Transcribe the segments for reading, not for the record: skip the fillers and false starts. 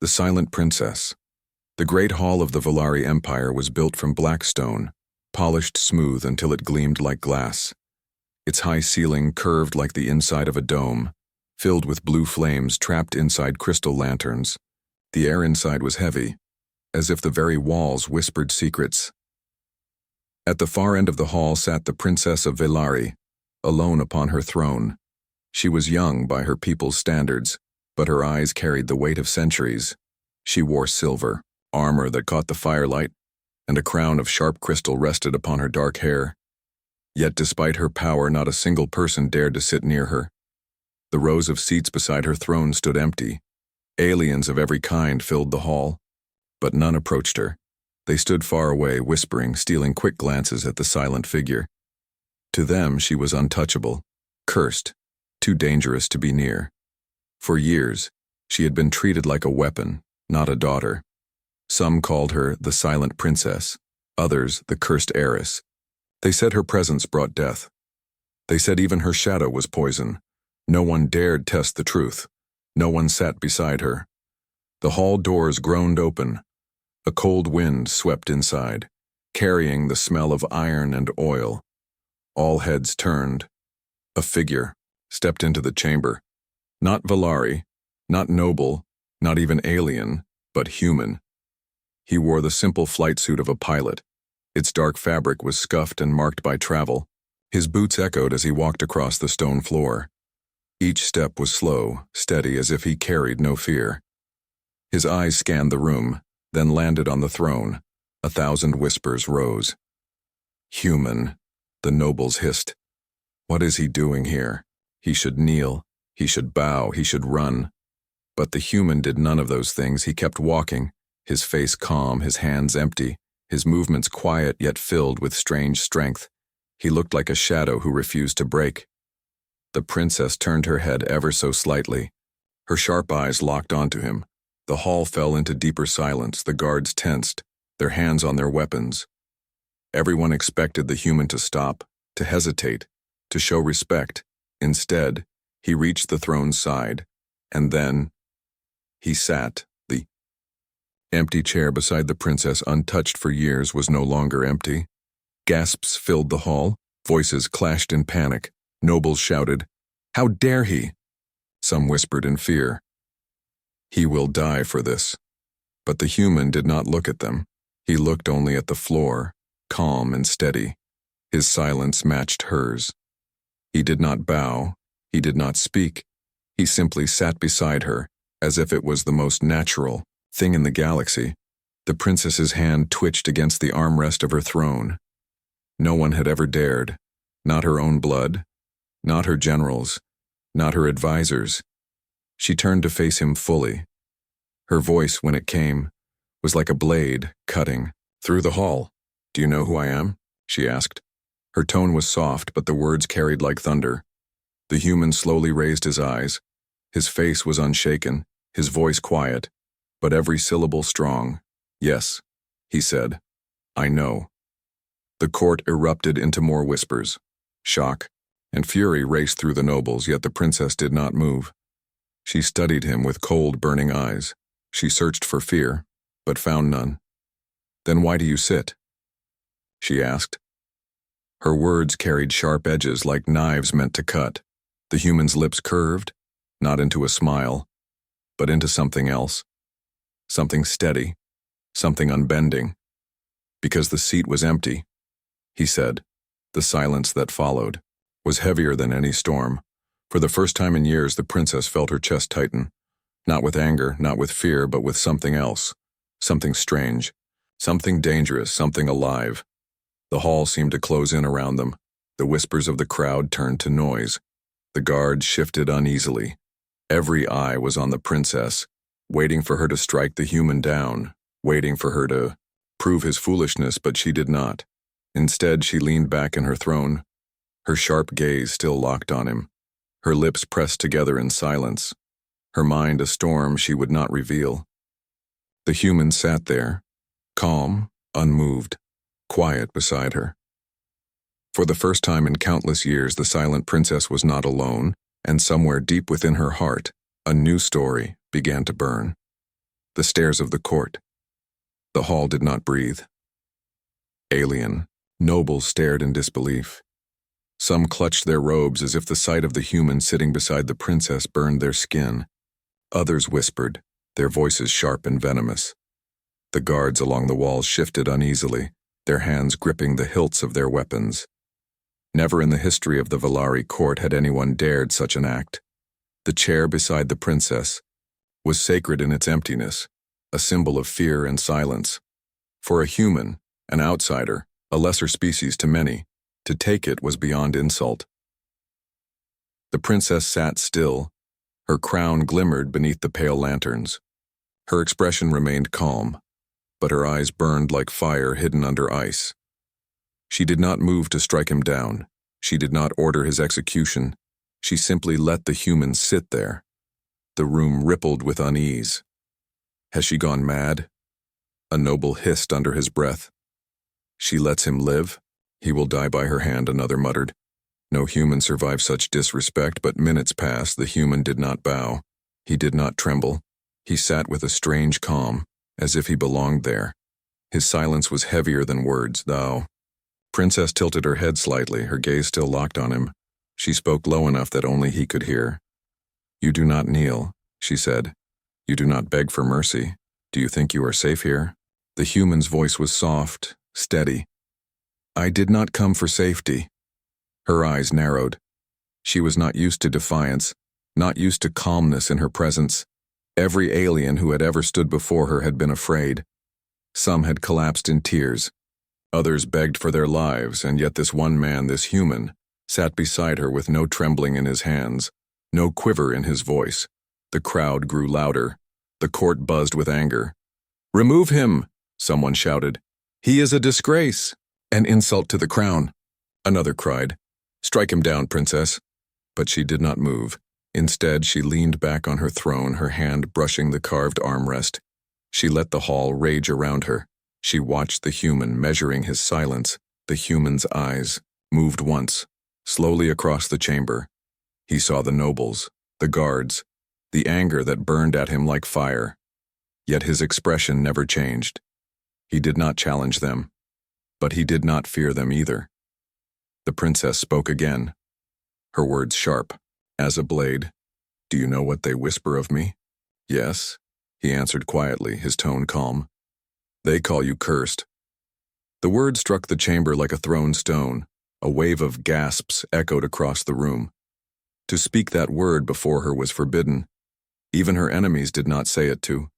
The Silent Princess. The great hall of the Volari Empire was built from black stone, polished smooth until it gleamed like glass. Its high ceiling curved like the inside of a dome, filled with blue flames trapped inside crystal lanterns. The air inside was heavy, as if the very walls whispered secrets. At the far end of the hall sat the Princess of Volari, alone upon her throne. She was young by her people's standards, but her eyes carried the weight of centuries. She wore silver, armor that caught the firelight, and a crown of sharp crystal rested upon her dark hair. Yet despite her power, not a single person dared to sit near her. The rows of seats beside her throne stood empty. Aliens of every kind filled the hall, but none approached her. They stood far away, whispering, stealing quick glances at the silent figure. To them, she was untouchable, cursed, too dangerous to be near. For years, she had been treated like a weapon, not a daughter. Some called her the Silent Princess, others the Cursed Heiress. They said her presence brought death. They said even her shadow was poison. No one dared test the truth. No one sat beside her. The hall doors groaned open. A cold wind swept inside, carrying the smell of iron and oil. All heads turned. A figure stepped into the chamber. Not Volari, not noble, not even alien, but human. He wore the simple flight suit of a pilot. Its dark fabric was scuffed and marked by travel. His boots echoed as he walked across the stone floor. Each step was slow, steady, as if he carried no fear. His eyes scanned the room, then landed on the throne. 1,000 whispers rose. Human, the nobles hissed. What is he doing here? He should kneel, he should bow, he should run. But the human did none of those things. He kept walking, his face calm, his hands empty, his movements quiet yet filled with strange strength. He looked like a shadow who refused to break. The princess turned her head ever so slightly. Her sharp eyes locked onto him. The hall fell into deeper silence, the guards tensed, their hands on their weapons. Everyone expected the human to stop, to hesitate, to show respect. Instead, he reached the throne's side, and then he sat. The empty chair beside the princess, untouched for years, was no longer empty. Gasps filled the hall, voices clashed in panic. Nobles shouted, "How dare he?" Some whispered in fear, "He will die for this." But the human did not look at them. He looked only at the floor, calm and steady. His silence matched hers. He did not bow, he did not speak. He simply sat beside her, as if it was the most natural thing in the galaxy. The princess's hand twitched against the armrest of her throne. No one had ever dared, not her own blood, not her generals, not her advisors. She turned to face him fully. Her voice, when it came, was like a blade cutting through the hall. "Do you know who I am?" she asked. Her tone was soft, but the words carried like thunder. The human slowly raised his eyes. His face was unshaken, his voice quiet, but every syllable strong. "Yes," he said, "I know." The court erupted into more whispers. Shock and fury raced through the nobles, yet the princess did not move. She studied him with cold, burning eyes. She searched for fear, but found none. "Then why do you sit?" she asked. Her words carried sharp edges like knives meant to cut. The human's lips curved, not into a smile, but into something else. Something steady, something unbending. "Because the seat was empty," he said. The silence that followed was heavier than any storm. For the first time in years, the princess felt her chest tighten. Not with anger, not with fear, but with something else. Something strange. Something dangerous, something alive. The hall seemed to close in around them. The whispers of the crowd turned to noise. The guards shifted uneasily. Every eye was on the princess, waiting for her to strike the human down, waiting for her to prove his foolishness, but she did not. Instead, she leaned back in her throne, her sharp gaze still locked on him, her lips pressed together in silence, her mind a storm she would not reveal. The human sat there, calm, unmoved, quiet beside her. For the first time in countless years, the silent princess was not alone, and somewhere deep within her heart, a new story began to burn. the stairs of the court. The hall did not breathe. Alien, nobles stared in disbelief. Some clutched their robes as if the sight of the human sitting beside the princess burned their skin. Others whispered, their voices sharp and venomous. The guards along the walls shifted uneasily, their hands gripping the hilts of their weapons. Never in the history of the Valari court had anyone dared such an act. The chair beside the princess was sacred in its emptiness, a symbol of fear and silence. For a human, an outsider, a lesser species to many, to take it was beyond insult. The princess sat still. Her crown glimmered beneath the pale lanterns. Her expression remained calm, but her eyes burned like fire hidden under ice. She did not move to strike him down. She did not order his execution. She simply let the human sit there. The room rippled with unease. Has she gone mad? A noble hissed under his breath. She lets him live? He will die by her hand, another muttered. No human survived such disrespect, but minutes passed. The human did not bow. He did not tremble. He sat with a strange calm, as if he belonged there. His silence was heavier than words, thou. Princess tilted her head slightly, her gaze still locked on him. She spoke low enough that only he could hear. You do not kneel, she said. You do not beg for mercy. Do you think you are safe here? The human's voice was soft, steady. I did not come for safety. Her eyes narrowed. She was not used to defiance, not used to calmness in her presence. Every alien who had ever stood before her had been afraid. Some had collapsed in tears. Others begged for their lives, and yet this one man, this human, sat beside her with no trembling in his hands, no quiver in his voice. The crowd grew louder. The court buzzed with anger. Remove him, someone shouted. He is a disgrace, an insult to the crown. Another cried, strike him down, princess. But she did not move. Instead, she leaned back on her throne, her hand brushing the carved armrest. She let the hall rage around her. She watched the human measuring his silence. The human's eyes moved once, slowly across the chamber. He saw the nobles, the guards, the anger that burned at him like fire. Yet his expression never changed. He did not challenge them, but he did not fear them either. The princess spoke again, her words sharp, as a blade. Do you know what they whisper of me? Yes, he answered quietly, his tone calm. They call you cursed. The word struck the chamber like a thrown stone. A wave of gasps echoed across the room. To speak that word before her was forbidden. Even her enemies did not say it to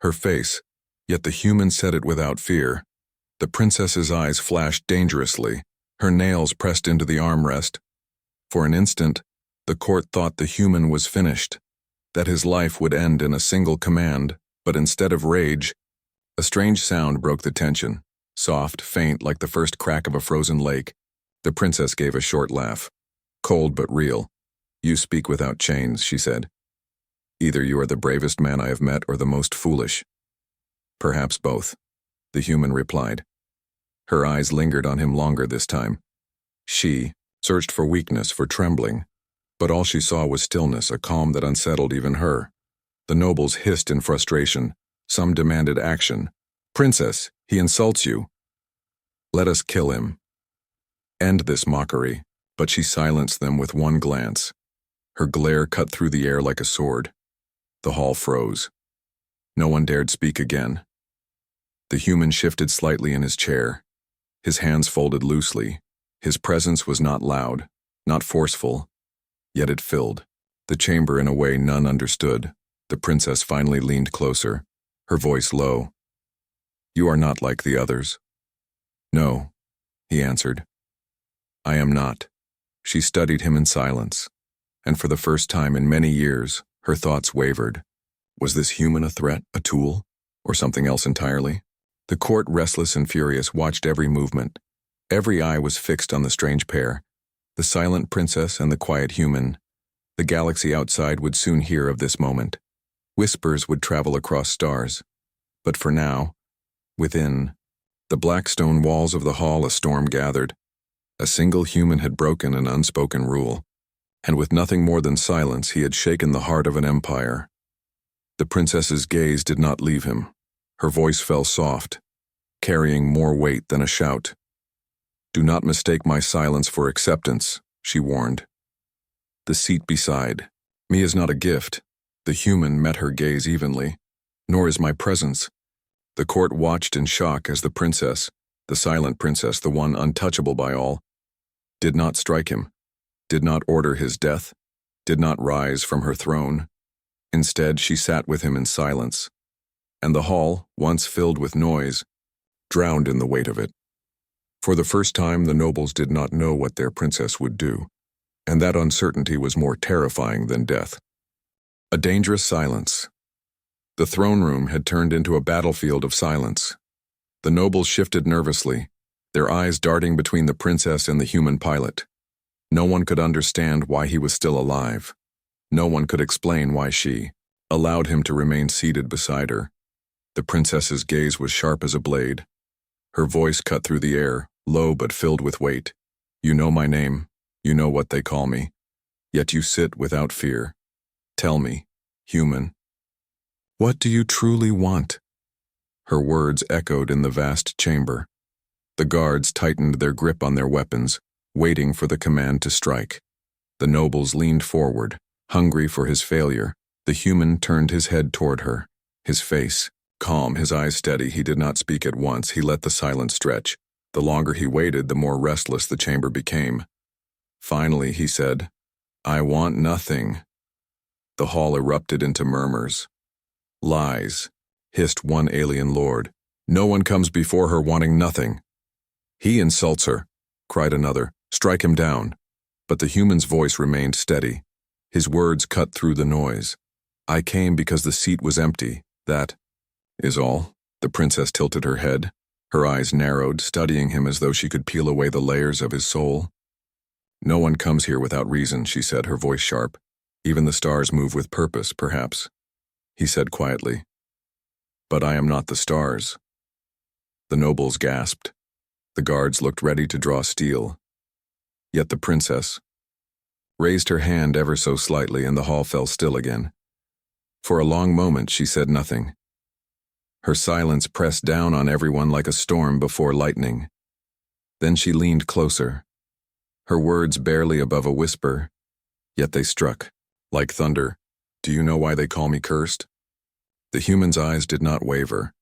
her face, yet the human said it without fear. The princess's eyes flashed dangerously, her nails pressed into the armrest. For an instant, the court thought the human was finished, that his life would end in a single command, but instead of rage, a strange sound broke the tension, soft, faint like the first crack of a frozen lake. The princess gave a short laugh, cold but real. You speak without chains, she said. Either you are the bravest man I have met or the most foolish. Perhaps both, the human replied. Her eyes lingered on him longer this time. She searched for weakness, for trembling, but all she saw was stillness, a calm that unsettled even her. The nobles hissed in frustration. Some demanded action. Princess, he insults you. Let us kill him. End this mockery, but she silenced them with one glance. Her glare cut through the air like a sword. The hall froze. No one dared speak again. The human shifted slightly in his chair. His hands folded loosely. His presence was not loud, not forceful, yet it filled the chamber in a way none understood. The princess finally leaned closer, her voice low. You are not like the others. No, he answered. I am not. She studied him in silence, and for the first time in many years, her thoughts wavered. Was this human a threat, a tool, or something else entirely? The court, restless and furious, watched every movement. Every eye was fixed on the strange pair, the silent princess and the quiet human. The galaxy outside would soon hear of this moment. Whispers would travel across stars. But for now, within the black stone walls of the hall, a storm gathered. A single human had broken an unspoken rule, and with nothing more than silence, he had shaken the heart of an empire. The princess's gaze did not leave him. Her voice fell soft, carrying more weight than a shout. "Do not mistake my silence for acceptance," she warned. "The seat beside me is not a gift." The human met her gaze evenly. "Nor is my presence." The court watched in shock as the princess, the silent princess, the one untouchable by all, did not strike him, did not order his death, did not rise from her throne. Instead, she sat with him in silence, and the hall, once filled with noise, drowned in the weight of it. For the first time, the nobles did not know what their princess would do, and that uncertainty was more terrifying than death. A dangerous silence. The throne room had turned into a battlefield of silence. The nobles shifted nervously, their eyes darting between the princess and the human pilot. No one could understand why he was still alive. No one could explain why she allowed him to remain seated beside her. The princess's gaze was sharp as a blade. Her voice cut through the air, low but filled with weight. "You know my name. You know what they call me. Yet you sit without fear. Tell me, human, what do you truly want?" Her words echoed in the vast chamber. The guards tightened their grip on their weapons, waiting for the command to strike. The nobles leaned forward, hungry for his failure. The human turned his head toward her, his face calm, his eyes steady. He did not speak at once. He let the silence stretch. The longer he waited, the more restless the chamber became. Finally, he said, "I want nothing." The hall erupted into murmurs. "Lies," hissed one alien lord. "No one comes before her wanting nothing." "He insults her," cried another. "Strike him down." But the human's voice remained steady. His words cut through the noise. "I came because the seat was empty. That is all." The princess tilted her head. Her eyes narrowed, studying him as though she could peel away the layers of his soul. "No one comes here without reason," she said, her voice sharp. "Even the stars move with purpose, perhaps." He said quietly, "But I am not the stars." The nobles gasped. The guards looked ready to draw steel. Yet the princess raised her hand ever so slightly, and the hall fell still again. For a long moment she said nothing. Her silence pressed down on everyone like a storm before lightning. Then she leaned closer, her words barely above a whisper, yet they struck like thunder. "Do you know why they call me cursed?" The human's eyes did not waver.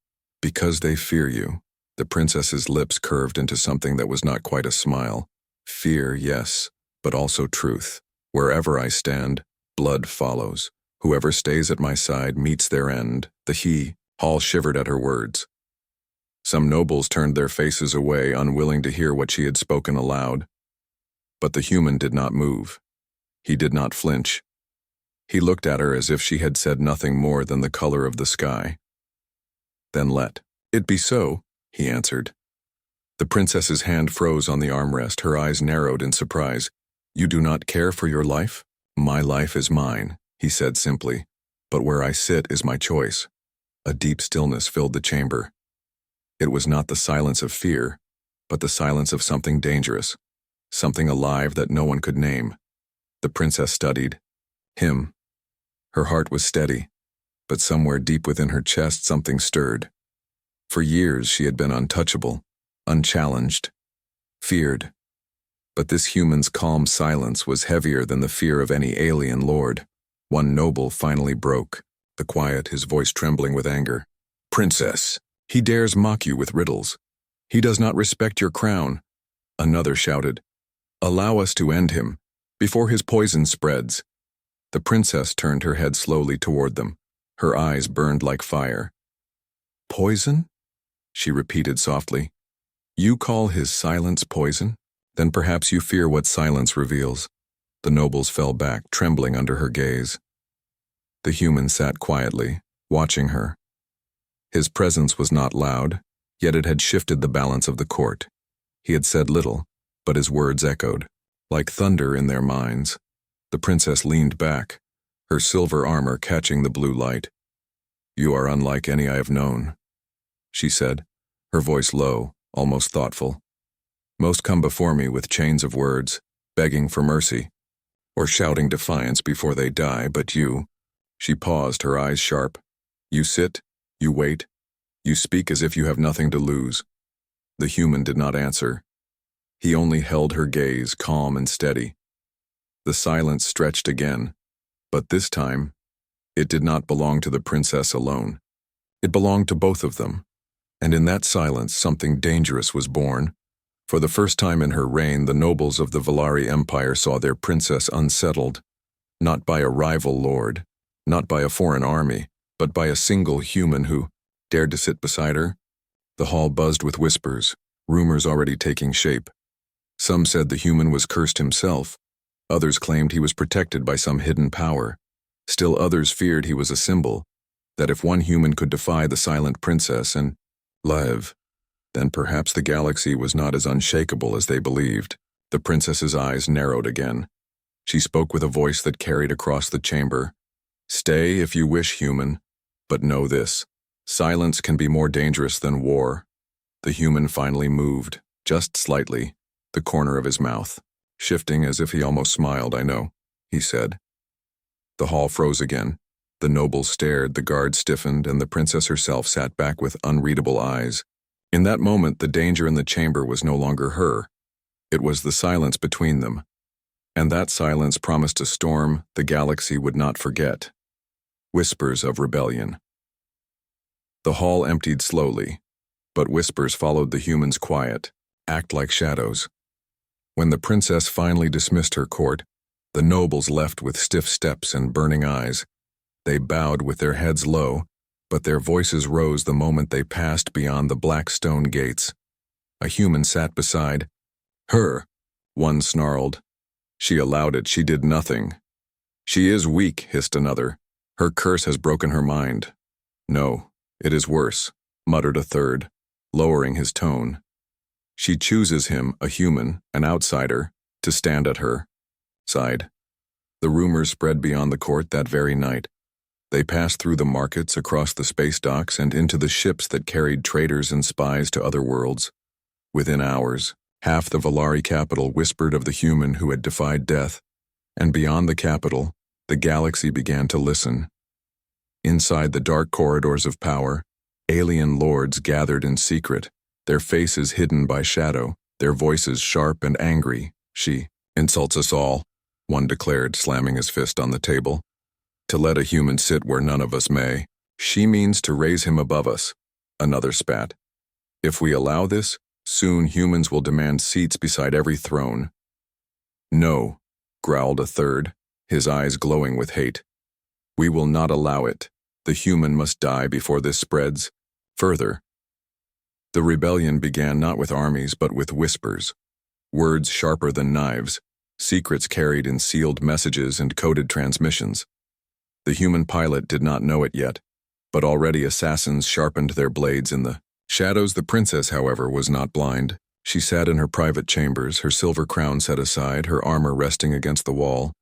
"Because they fear you." The princess's lips curved into something that was not quite a smile. "Fear, yes, but also truth. Wherever I stand, blood follows. Whoever stays at my side meets their end." Hall shivered at her words. Some nobles turned their faces away, unwilling to hear what she had spoken aloud. But the human did not move. He did not flinch. He looked at her as if she had said nothing more than the color of the sky. "Then let it be so," he answered. The princess's hand froze on the armrest, her eyes narrowed in surprise. "You do not care for your life?" "My life is mine," he said simply, "but where I sit is my choice." A deep stillness filled the chamber. It was not the silence of fear, but the silence of something dangerous, something alive that no one could name. The princess studied him. Her heart was steady, but somewhere deep within her chest something stirred. For years she had been untouchable, unchallenged, feared. But this human's calm silence was heavier than the fear of any alien lord. One noble finally broke, the quiet, his voice trembling with anger. "Princess, he dares mock you with riddles. He does not respect your crown." Another shouted, "Allow us to end him, before his poison spreads." The princess turned her head slowly toward them. Her eyes burned like fire. "Poison?" she repeated softly. "You call his silence poison? Then perhaps you fear what silence reveals." The nobles fell back, trembling under her gaze. The human sat quietly, watching her. His presence was not loud, yet it had shifted the balance of the court. He had said little, but his words echoed, like thunder in their minds. The princess leaned back, her silver armor catching the blue light. "You are unlike any I have known," she said, her voice low, almost thoughtful. "Most come before me with chains of words, begging for mercy, or shouting defiance before they die, but you—" She paused, her eyes sharp, You sit, you wait, you speak as if you have nothing to lose. The human did not answer. He only held her gaze, calm and steady. The silence stretched again, but this time, it did not belong to the princess alone. It belonged to both of them, and in that silence something dangerous was born. For the first time in her reign, the nobles of the Volari Empire saw their princess unsettled, not by a rival lord, not by a foreign army, but by a single human who dared to sit beside her. The hall buzzed with whispers, rumors already taking shape. Some said the human was cursed himself. Others claimed he was protected by some hidden power. Still others feared he was a symbol, that if one human could defy the silent princess and live, then perhaps the galaxy was not as unshakable as they believed. The princess's eyes narrowed again. She spoke with a voice that carried across the chamber. Stay if you wish, human, but know this. Silence can be more dangerous than war. The human finally moved, just slightly, the corner of his mouth, shifting as if he almost smiled. I know, he said. The hall froze again. The nobles stared, the guards stiffened, and the princess herself sat back with unreadable eyes. In that moment, the danger in the chamber was no longer her. It was the silence between them. And that silence promised a storm the galaxy would not forget. Whispers of rebellion. The hall emptied slowly, but whispers followed the human's quiet, act like shadows. When the princess finally dismissed her court, the nobles left with stiff steps and burning eyes. They bowed with their heads low, but their voices rose the moment they passed beyond the black stone gates. A human sat beside her. One snarled. She allowed it, she did nothing. She is weak, hissed another. Her curse has broken her mind. No, it is worse, muttered a third, lowering his tone. She chooses him, a human, an outsider, to stand at her side. The rumors spread beyond the court that very night. They passed through the markets, across the space docks, and into the ships that carried traders and spies to other worlds. Within hours, half the Volari capital whispered of the human who had defied death, and beyond the capital, the galaxy began to listen. Inside the dark corridors of power, alien lords gathered in secret, their faces hidden by shadow, their voices sharp and angry. She insults us all, one declared, slamming his fist on the table. To let a human sit where none of us may. She means to raise him above us, another spat. If we allow this, soon humans will demand seats beside every throne. No, growled a third, his eyes glowing with hate. We will not allow it. The human must die before this spreads further. The rebellion began not with armies but with whispers, words sharper than knives, secrets carried in sealed messages and coded transmissions. The human pilot did not know it yet, but already assassins sharpened their blades in the shadows. The princess, however, was not blind. She sat in her private chambers, her silver crown set aside, her armor resting against the wall.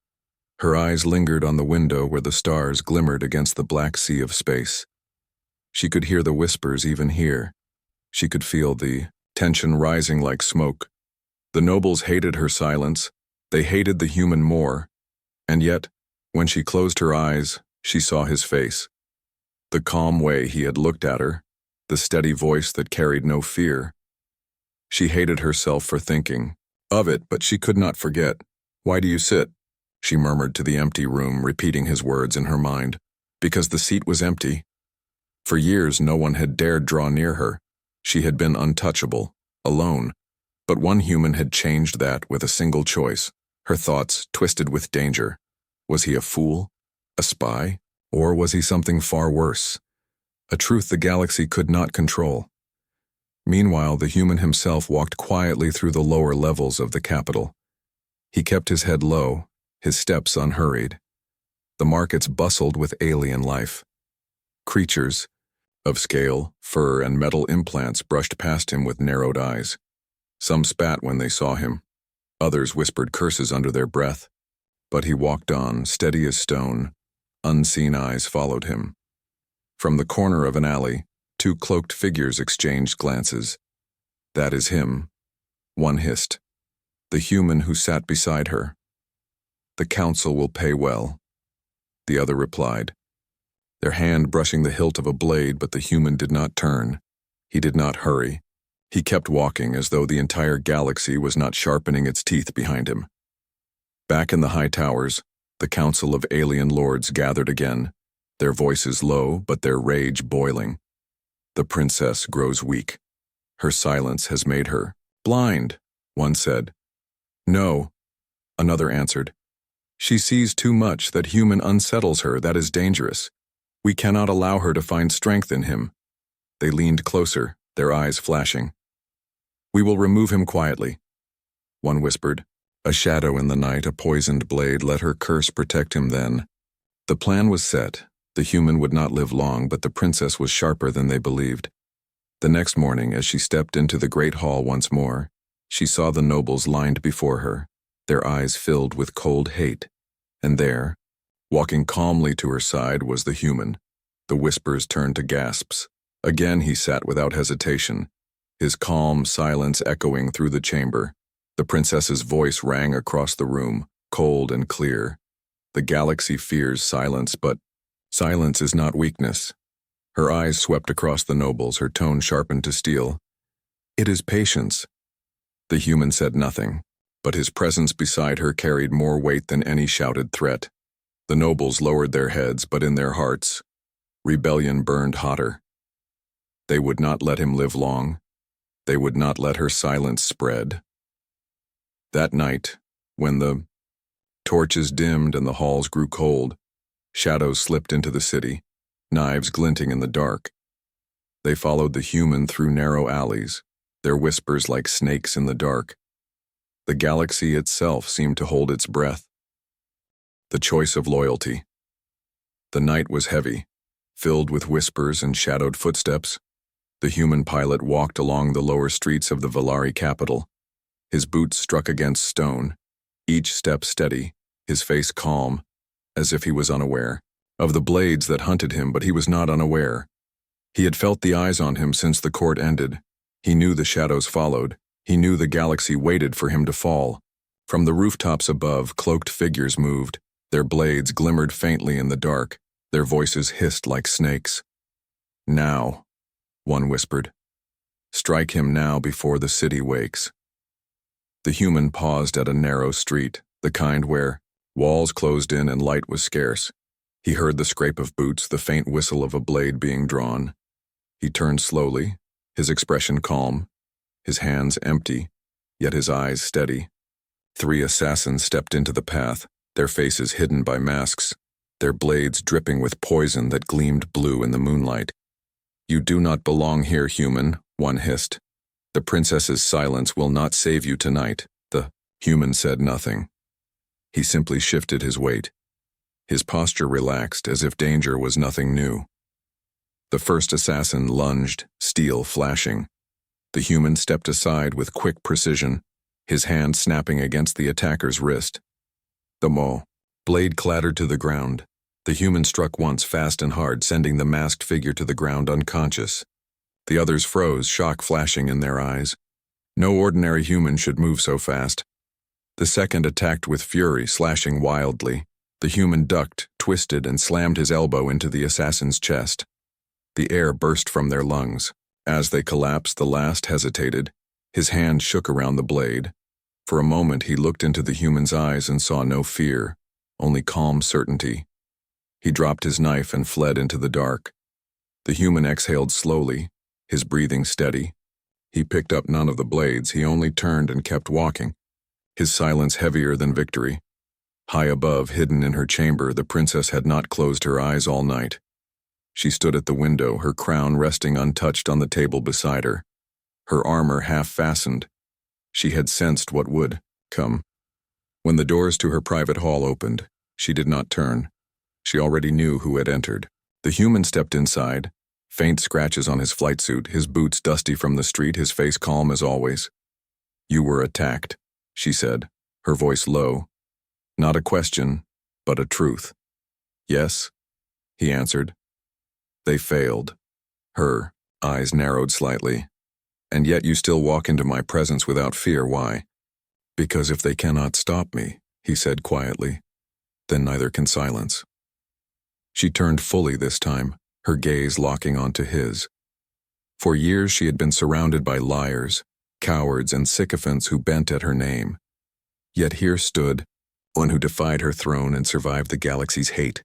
Her eyes lingered on the window where the stars glimmered against the black sea of space. She could hear the whispers even here. She could feel the tension rising like smoke. The nobles hated her silence. They hated the human more. And yet, when she closed her eyes, she saw his face. The calm way he had looked at her, the steady voice that carried no fear. She hated herself for thinking of it, but she could not forget. Why do you sit? She murmured to the empty room, repeating his words in her mind. Because the seat was empty. For years, no one had dared draw near her. She had been untouchable, alone. But one human had changed that with a single choice, her thoughts twisted with danger. Was he a fool? A spy? Or was he something far worse? A truth the galaxy could not control. Meanwhile, the human himself walked quietly through the lower levels of the capital. He kept his head low, his steps unhurried. The markets bustled with alien life. Creatures of scale, fur, and metal implants brushed past him with narrowed eyes. Some spat when they saw him. Others whispered curses under their breath. But he walked on, steady as stone. Unseen eyes followed him. From the corner of an alley, two cloaked figures exchanged glances. That is him, one hissed. The human who sat beside her. The council will pay well. The other replied. their hand brushing the hilt of a blade, but the human did not turn. He did not hurry. He kept walking as though the entire galaxy was not sharpening its teeth behind him. Back in the high towers, the council of alien lords gathered again, their voices low but their rage boiling. The princess grows weak. Her silence has made her blind, one said. No, another answered. She sees too much. That human unsettles her. That is dangerous. We cannot allow her to find strength in him. They leaned closer, their eyes flashing. We will remove him quietly, one whispered. A shadow in the night, a poisoned blade, let her curse protect him then. The plan was set. The human would not live long, but the princess was sharper than they believed. The next morning, as she stepped into the great hall once more, she saw the nobles lined before her, their eyes filled with cold hate. And there, walking calmly to her side, was the human. The whispers turned to gasps. Again he sat without hesitation, his calm silence echoing through the chamber. The princess's voice rang across the room, cold and clear. The galaxy fears silence, but silence is not weakness. Her eyes swept across the nobles, her tone sharpened to steel. It is patience. The human said nothing, but his presence beside her carried more weight than any shouted threat. The nobles lowered their heads, but in their hearts, rebellion burned hotter. They would not let him live long. They would not let her silence spread. That night, when the torches dimmed and the halls grew cold, shadows slipped into the city, knives glinting in the dark. They followed the human through narrow alleys, their whispers like snakes in the dark. The galaxy itself seemed to hold its breath. The choice of loyalty. The night was heavy, filled with whispers and shadowed footsteps. The human pilot walked along the lower streets of the Valari capital. His boots struck against stone, each step steady, his face calm, as if he was unaware of the blades that hunted him, but he was not unaware. He had felt the eyes on him since the court ended. He knew the shadows followed. He knew the galaxy waited for him to fall. From the rooftops above, cloaked figures moved. Their blades glimmered faintly in the dark. Their voices hissed like snakes. Now, one whispered. Strike him now before the city wakes. The human paused at a narrow street, the kind where walls closed in and light was scarce. He heard the scrape of boots, the faint whistle of a blade being drawn. He turned slowly, his expression calm, his hands empty, yet his eyes steady. 3 assassins stepped into the path, their faces hidden by masks, their blades dripping with poison that gleamed blue in the moonlight. You do not belong here, human, one hissed. The princess's silence will not save you tonight. The human said nothing. He simply shifted his weight. His posture relaxed as if danger was nothing new. The first assassin lunged, steel flashing. The human stepped aside with quick precision, his hand snapping against the attacker's wrist. The blade clattered to the ground. The human struck once fast and hard, sending the masked figure to the ground unconscious. The others froze, shock flashing in their eyes. No ordinary human should move so fast. The second attacked with fury, slashing wildly. The human ducked, twisted, and slammed his elbow into the assassin's chest. The air burst from their lungs. As they collapsed, the last hesitated. His hand shook around the blade. For a moment he looked into the human's eyes and saw no fear, only calm certainty. He dropped his knife and fled into the dark. The human exhaled slowly, his breathing steady. He picked up none of the blades, he only turned and kept walking, his silence heavier than victory. High above, hidden in her chamber, the princess had not closed her eyes all night. She stood at the window, her crown resting untouched on the table beside her, her armor half-fastened. She had sensed what would come. When the doors to her private hall opened, she did not turn. She already knew who had entered. The human stepped inside, faint scratches on his flight suit, his boots dusty from the street, his face calm as always. You were attacked, she said, her voice low. Not a question, but a truth. Yes, he answered. They failed. Her eyes narrowed slightly. And yet you still walk into my presence without fear. Why? Because if they cannot stop me, he said quietly, then neither can silence. She turned fully this time, her gaze locking onto his. For years she had been surrounded by liars, cowards, and sycophants who bent at her name. Yet here stood one who defied her throne and survived the galaxy's hate.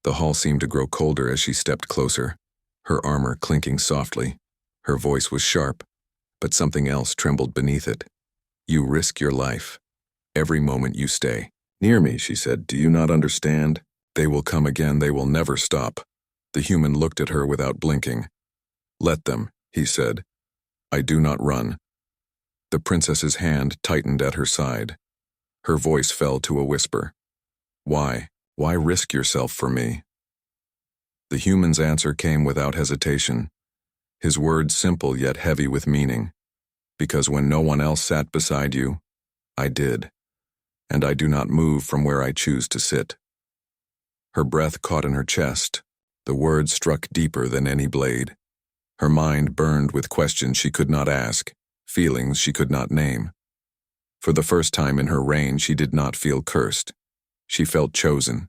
The hall seemed to grow colder as she stepped closer, her armor clinking softly. Her voice was sharp, but something else trembled beneath it. You risk your life. Every moment you stay. Near me, she said. Do you not understand? They will come again, they will never stop. The human looked at her without blinking. Let them, he said. I do not run. The princess's hand tightened at her side. Her voice fell to a whisper. Why? Why risk yourself for me? The human's answer came without hesitation. His words simple yet heavy with meaning. Because when no one else sat beside you, I did. And I do not move from where I choose to sit. Her breath caught in her chest. The words struck deeper than any blade. Her mind burned with questions she could not ask, feelings she could not name. For the first time in her reign, she did not feel cursed. She felt chosen.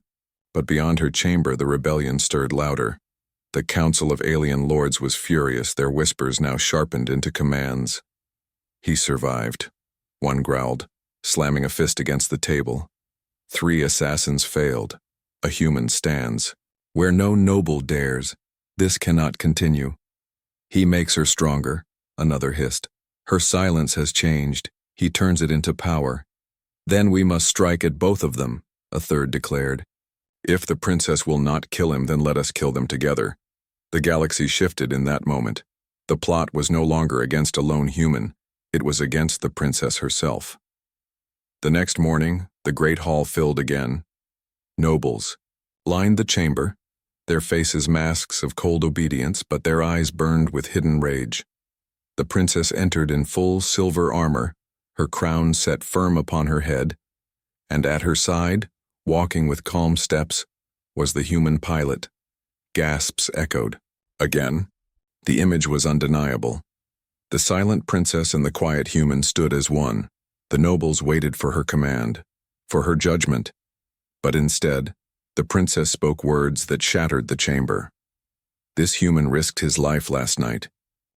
But beyond her chamber, the rebellion stirred louder. The council of alien lords was furious, their whispers now sharpened into commands. He survived, one growled, slamming a fist against the table. 3 assassins failed. A human stands. Where no noble dares, this cannot continue. He makes her stronger, another hissed. Her silence has changed. He turns it into power. Then we must strike at both of them, a third declared. If the princess will not kill him, then let us kill them together. The galaxy shifted in that moment. The plot was no longer against a lone human. It was against the princess herself. The next morning, the great hall filled again. Nobles lined the chamber, their faces masks of cold obedience, but their eyes burned with hidden rage. The princess entered in full silver armor, her crown set firm upon her head, and at her side, walking with calm steps, was the human pilot. Gasps echoed. Again. The image was undeniable. The silent princess and the quiet human stood as one. The nobles waited for her command, for her judgment. But instead, the princess spoke words that shattered the chamber. This human risked his life last night,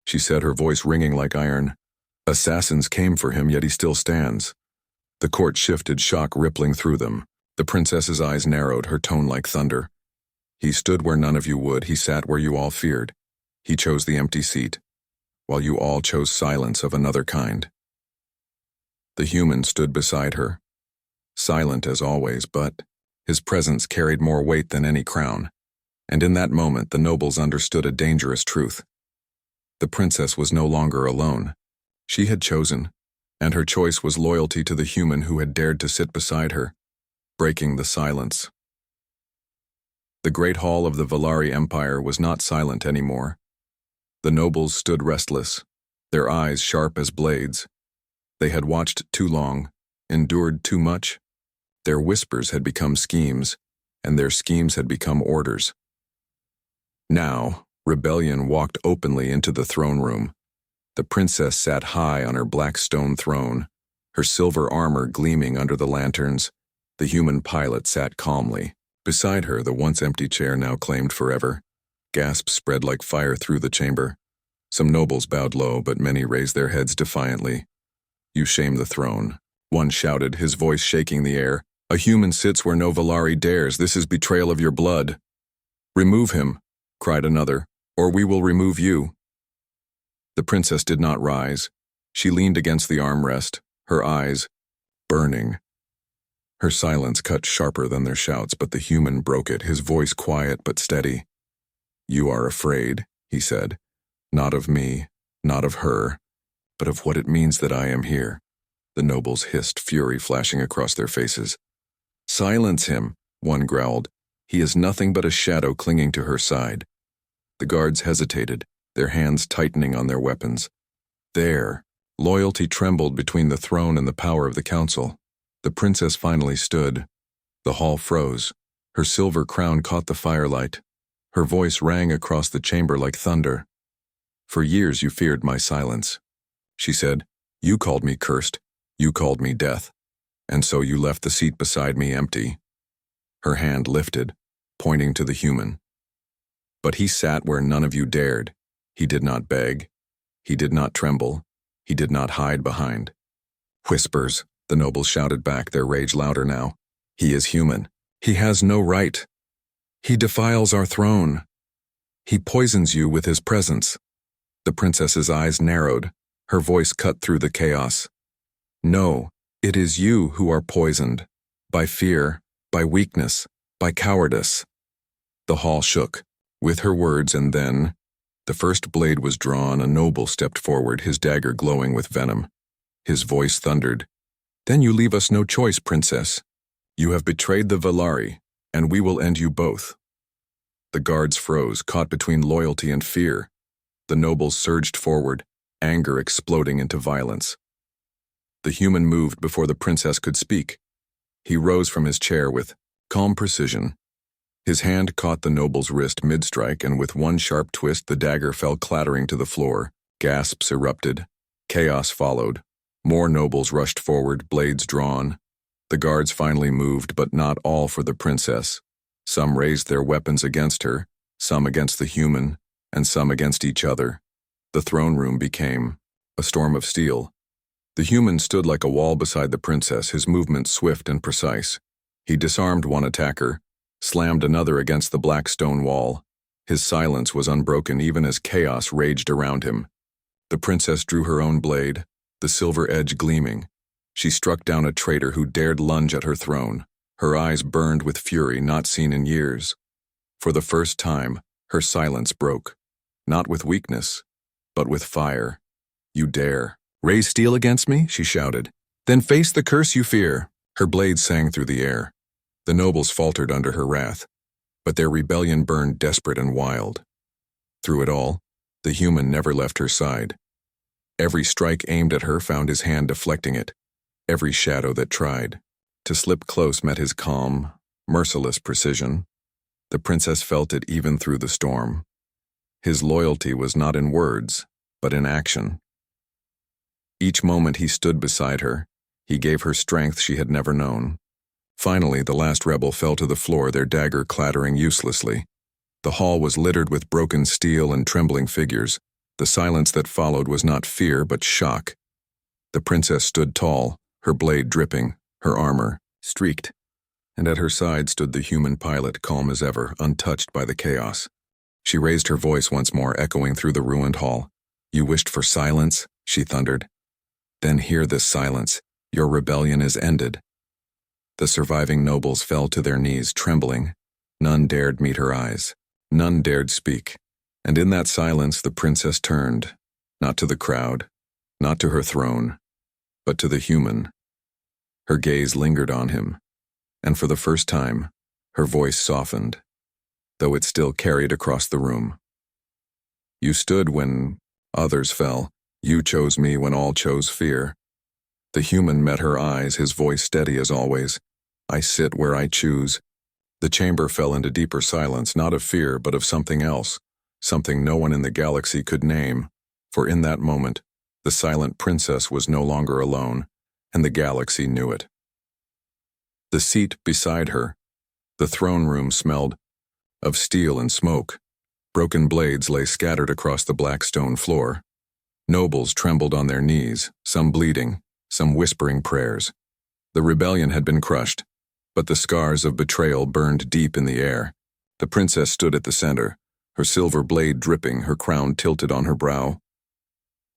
she said, her voice ringing like iron. Assassins came for him, yet he still stands. The court shifted, shock rippling through them. The princess's eyes narrowed, her tone like thunder. He stood where none of you would. He sat where you all feared. He chose the empty seat, while you all chose silence of another kind. The human stood beside her, silent as always, but his presence carried more weight than any crown. And in that moment, the nobles understood a dangerous truth. The princess was no longer alone. She had chosen, and her choice was loyalty to the human who had dared to sit beside her, breaking the silence. The great hall of the Valari Empire was not silent anymore. The nobles stood restless, their eyes sharp as blades. They had watched too long, endured too much. Their whispers had become schemes, and their schemes had become orders. Now, rebellion walked openly into the throne room. The princess sat high on her black stone throne, her silver armor gleaming under the lanterns. The human pilot sat calmly. Beside her, the once empty chair now claimed forever. Gasps spread like fire through the chamber. Some nobles bowed low, but many raised their heads defiantly. You shame the throne, one shouted, his voice shaking the air. A human sits where no Valari dares. This is betrayal of your blood. Remove him, cried another, or we will remove you. The princess did not rise. She leaned against the armrest, her eyes burning. Her silence cut sharper than their shouts, but the human broke it, his voice quiet but steady. You are afraid, he said, not of me, not of her, but of what it means that I am here. The nobles hissed, fury flashing across their faces. Silence him, one growled. He is nothing but a shadow clinging to her side. The guards hesitated, their hands tightening on their weapons. There, loyalty trembled between the throne and the power of the council. The princess finally stood. The hall froze. Her silver crown caught the firelight. Her voice rang across the chamber like thunder. For years you feared my silence, she said. You called me cursed. You called me death. And so you left the seat beside me empty. Her hand lifted, pointing to the human. But he sat where none of you dared. He did not beg. He did not tremble. He did not hide behind. Whispers, the nobles shouted back, their rage louder now. He is human. He has no right. He defiles our throne. He poisons you with his presence. The princess's eyes narrowed, her voice cut through the chaos. No, it is you who are poisoned. By fear, by weakness, by cowardice. The hall shook, with her words, and then, the first blade was drawn, a noble stepped forward, his dagger glowing with venom. His voice thundered. Then you leave us no choice, princess. You have betrayed the Valari, and we will end you both. The guards froze, caught between loyalty and fear. The nobles surged forward, anger exploding into violence. The human moved before the princess could speak. He rose from his chair with calm precision. His hand caught the noble's wrist mid-strike, and with one sharp twist the dagger fell clattering to the floor. Gasps erupted. Chaos followed. More nobles rushed forward, blades drawn. The guards finally moved, but not all for the princess. Some raised their weapons against her, some against the human, and some against each other. The throne room became a storm of steel. The human stood like a wall beside the princess, his movements swift and precise. He disarmed one attacker, slammed another against the black stone wall. His silence was unbroken even as chaos raged around him. The princess drew her own blade, the silver edge gleaming. She struck down a traitor who dared lunge at her throne. Her eyes burned with fury not seen in years. For the first time, her silence broke. Not with weakness, but with fire. You dare raise steel against me? She shouted. Then face the curse you fear. Her blade sang through the air. The nobles faltered under her wrath, but their rebellion burned desperate and wild. Through it all, the human never left her side. Every strike aimed at her found his hand deflecting it. Every shadow that tried to slip close met his calm, merciless precision. The princess felt it even through the storm. His loyalty was not in words, but in action. Each moment he stood beside her, he gave her strength she had never known. Finally, the last rebel fell to the floor, their dagger clattering uselessly. The hall was littered with broken steel and trembling figures. The silence that followed was not fear, but shock. The princess stood tall, her blade dripping, her armor streaked, and at her side stood the human pilot, calm as ever, untouched by the chaos. She raised her voice once more, echoing through the ruined hall. You wished for silence, she thundered. Then hear this silence. Your rebellion is ended. The surviving nobles fell to their knees, trembling. None dared meet her eyes. None dared speak. And in that silence the princess turned, not to the crowd, not to her throne, but to the human. Her gaze lingered on him, and for the first time, her voice softened, though it still carried across the room. You stood when others fell. You chose me when all chose fear. The human met her eyes, his voice steady as always. I sit where I choose. The chamber fell into deeper silence, not of fear, but of something else, something no one in the galaxy could name, for in that moment, the silent princess was no longer alone, and the galaxy knew it. The seat beside her, the throne room smelled of steel and smoke. Broken blades lay scattered across the black stone floor. Nobles trembled on their knees, some bleeding, some whispering prayers. The rebellion had been crushed, but the scars of betrayal burned deep in the air. The princess stood at the center, her silver blade dripping, her crown tilted on her brow.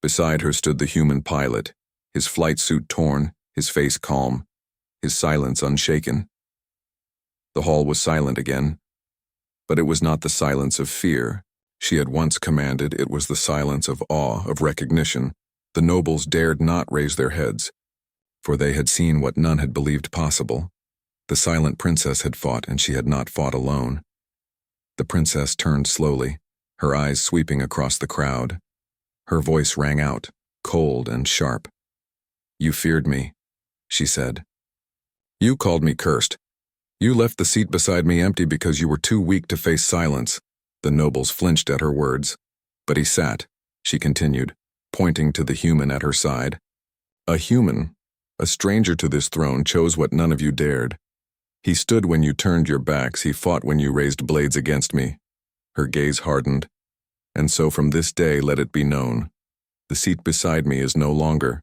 Beside her stood the human pilot, his flight suit torn, his face calm, his silence unshaken. The hall was silent again, but it was not the silence of fear she had once commanded. It was the silence of awe, of recognition. The nobles dared not raise their heads, for they had seen what none had believed possible. The silent princess had fought, and she had not fought alone. The princess turned slowly, her eyes sweeping across the crowd. Her voice rang out, cold and sharp. You feared me, she said. You called me cursed. You left the seat beside me empty because you were too weak to face silence. The nobles flinched at her words. But he sat, she continued, pointing to the human at her side. A human, a stranger to this throne, chose what none of you dared. He stood when you turned your backs, he fought when you raised blades against me. Her gaze hardened. And so from this day let it be known. The seat beside me is no longer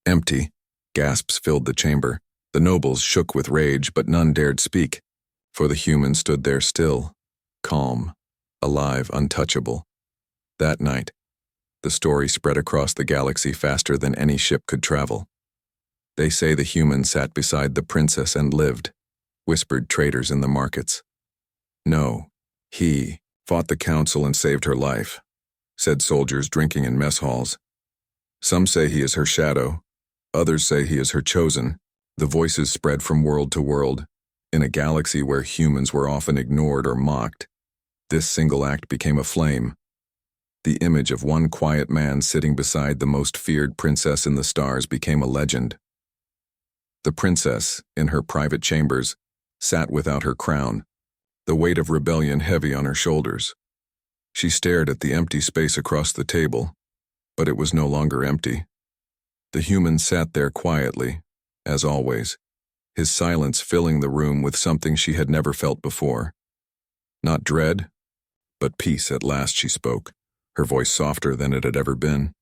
empty. Gasps filled the chamber. The nobles shook with rage, but none dared speak, for the human stood there still, calm, alive, untouchable. That night, the story spread across the galaxy faster than any ship could travel. They say the human sat beside the princess and lived, whispered traders in the markets. No, he fought the council and saved her life, said soldiers drinking in mess halls. Some say he is her shadow, others say he is her chosen. The voices spread from world to world. In a galaxy where humans were often ignored or mocked, this single act became a flame. The image of one quiet man sitting beside the most feared princess in the stars became a legend. The princess, in her private chambers, sat without her crown, the weight of rebellion heavy on her shoulders. She stared at the empty space across the table, but it was no longer empty. The human sat there quietly, as always, his silence filling the room with something she had never felt before. Not dread, but peace. At last she spoke, her voice softer than it had ever been.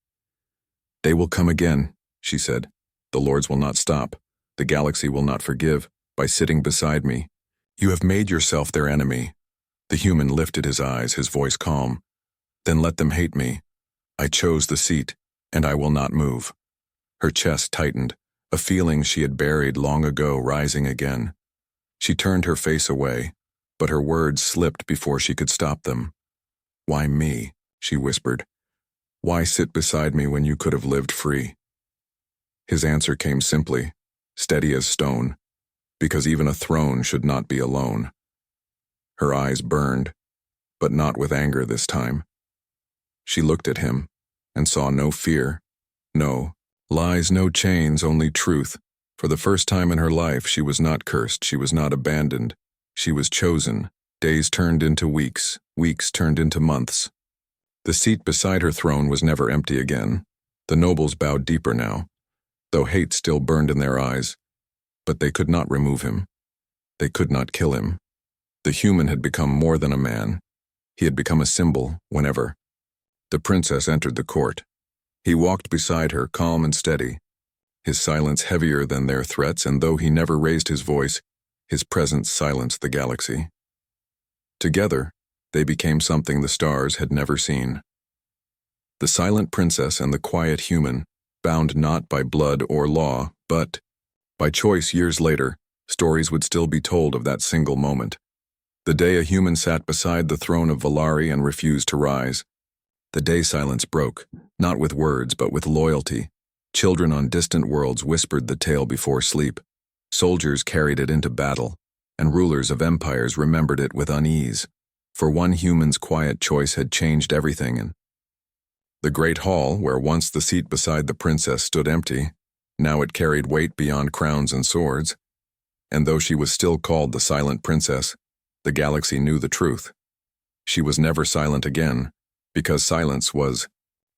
"They will come again," she said. "The lords will not stop. The galaxy will not forgive. By sitting beside me, you have made yourself their enemy." The human lifted his eyes, his voice calm. "Then let them hate me. I chose the seat, and I will not move." Her chest tightened, a feeling she had buried long ago rising again. She turned her face away, but her words slipped before she could stop them. "Why me?" she whispered. "Why sit beside me when you could have lived free?" His answer came simply, steady as stone, because even a throne should not be alone. Her eyes burned, but not with anger this time. She looked at him and saw no fear, no lies, no chains, only truth. For the first time in her life, she was not cursed, she was not abandoned. She was chosen. Days turned into weeks, weeks turned into months. The seat beside her throne was never empty again. The nobles bowed deeper now, though hate still burned in their eyes. But they could not remove him. They could not kill him. The human had become more than a man. He had become a symbol whenever. The princess entered the court. He walked beside her, calm and steady, his silence heavier than their threats, and though he never raised his voice, his presence silenced the galaxy. Together, they became something the stars had never seen. The silent princess and the quiet human, bound not by blood or law, but by choice. Years later, stories would still be told of that single moment. The day a human sat beside the throne of Valari and refused to rise. The day silence broke, not with words but with loyalty. Children on distant worlds whispered the tale before sleep. Soldiers carried it into battle, and rulers of empires remembered it with unease. For one human's quiet choice had changed everything. And the great hall, where once the seat beside the princess stood empty, now it carried weight beyond crowns and swords. And though she was still called the silent princess, the galaxy knew the truth. She was never silent again, because silence was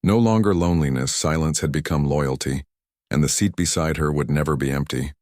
no longer loneliness. Silence had become loyalty, and the seat beside her would never be empty.